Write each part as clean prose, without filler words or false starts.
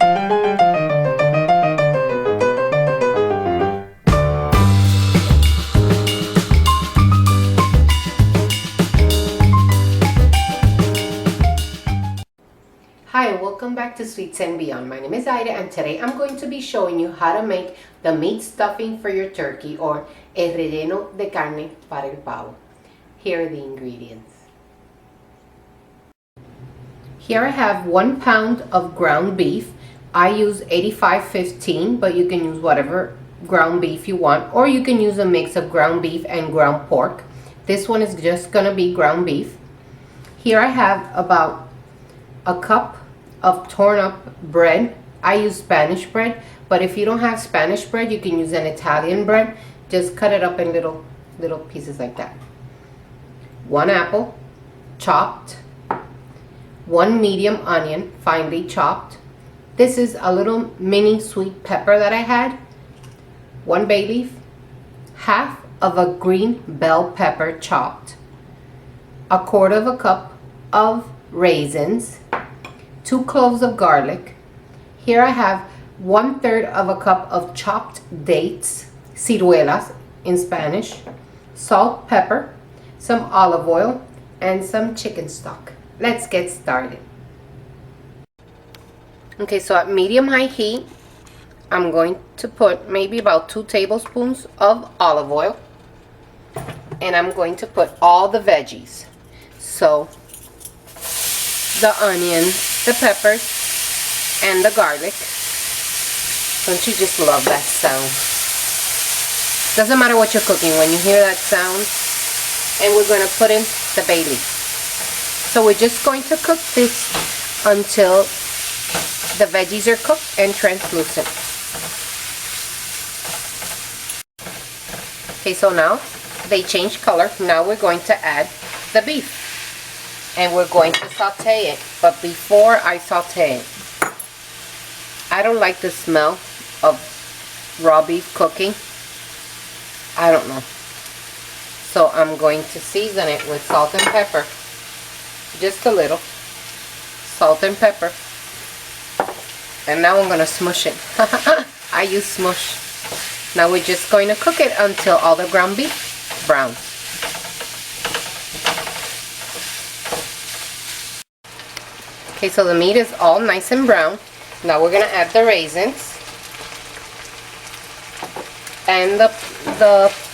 Hi, welcome back to Sweets and Beyond. My name is Ida and today I'm going to be showing you how to make the meat stuffing for your turkey, or el relleno de carne para el pavo. Here are the ingredients. Here I have 1 pound of ground beef. I use 85/15, but you can use whatever ground beef you want, or you can use a mix of ground beef and ground pork. This one is just gonna be ground beef. Here I have about a cup of torn up bread. I use Spanish bread, but if you don't have Spanish bread, you can use an Italian bread. Just cut it up in little pieces like that. 1 apple, chopped. 1 medium onion, finely chopped. This is a little mini sweet pepper that I had. 1 bay leaf. Half of a green bell pepper chopped. 1/4 cup of raisins. 2 cloves of garlic. Here I have 1/3 cup of chopped dates, ciruelas in Spanish, salt, pepper, some olive oil, and some chicken stock. Let's get started. Okay, so at medium-high heat, I'm going to put maybe about 2 tablespoons of olive oil, and I'm going to put all the veggies. So the onions, the peppers, and the garlic. Don't you just love that sound? Doesn't matter what you're cooking, when you hear that sound. And we're going to put in the bay leaf. So we're just going to cook this until the veggies are cooked and translucent. Okay, so now they change color. Now we're going to add the beef. And we're going to saute it. But before I saute it, I don't like the smell of raw beef cooking. I don't know. So I'm going to season it with salt and pepper. Just a little. Salt and pepper. And now I'm going to smush it. I use smush. Now we're just going to cook it until all the ground beef browns. Okay, so the meat is all nice and brown. Now we're going to add the raisins and the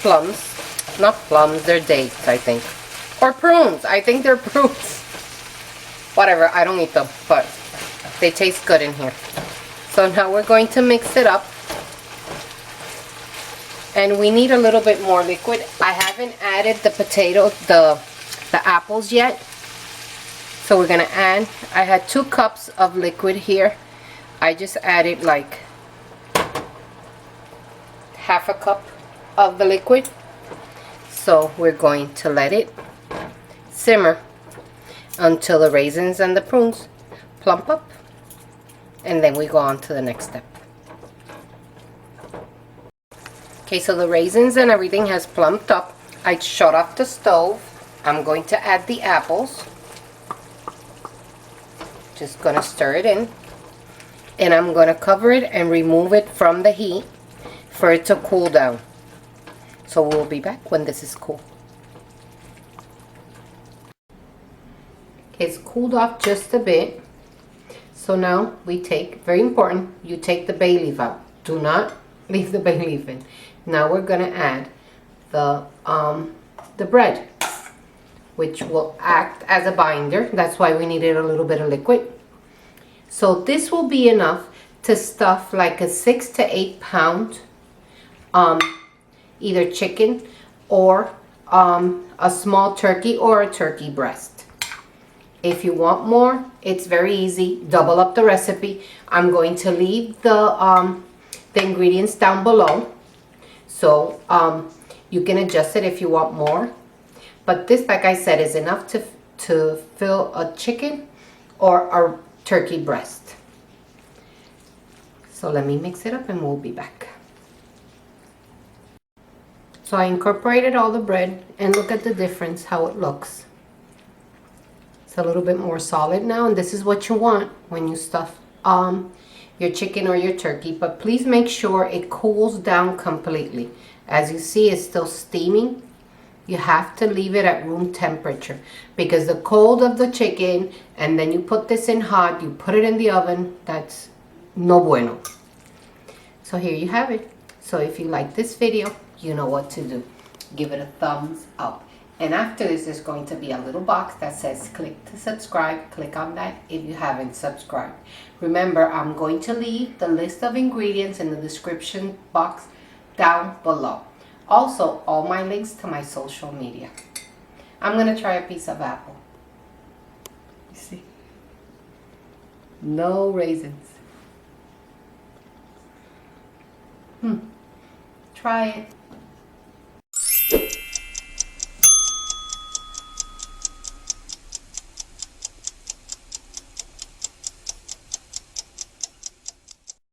plums. Not plums, they're dates, I think. Or prunes. I think they're prunes. Whatever, I don't eat them, but they taste good in here. So now we're going to mix it up. And we need a little bit more liquid. I haven't added the potatoes, the apples yet. So we're gonna add, I had 2 cups of liquid here. I just added like 1/2 cup of the liquid. So we're going to let it simmer until the raisins and the prunes plump up. And then we go on to the next step. Okay, so the raisins and everything has plumped up. I shut off the stove. I'm going to add the apples. Just gonna stir it in, and I'm gonna cover it and remove it from the heat for it to cool down. So we'll be back when this is cool. Okay, it's cooled off just a bit. So now we take, very important, you take the bay leaf out. Do not leave the bay leaf in. Now we're gonna add the bread, which will act as a binder. That's why we needed a little bit of liquid. So this will be enough to stuff like a 6 to 8 pound either chicken or a small turkey or a turkey breast. If you want more, it's very easy. Double up the recipe. I'm going to leave the ingredients down below, so you can adjust it if you want more. But this, like I said, is enough to fill a chicken or a turkey breast. So let me mix it up and we'll be back. So I incorporated all the bread, and look at the difference, how it looks. It's a little bit more solid now, and this is what you want when you stuff your chicken or your turkey, but please make sure it cools down completely. As you see, it's still steaming. You have to leave it at room temperature because the cold of the chicken, and then you put this in hot, you put it in the oven, that's no bueno. So here you have it. So if you like this video, you know what to do. Give it a thumbs up. And after this, there's going to be a little box that says click to subscribe. Click on that if you haven't subscribed. Remember, I'm going to leave the list of ingredients in the description box down below. Also, all my links to my social media. I'm going to try a piece of apple. You see? No raisins. Try it.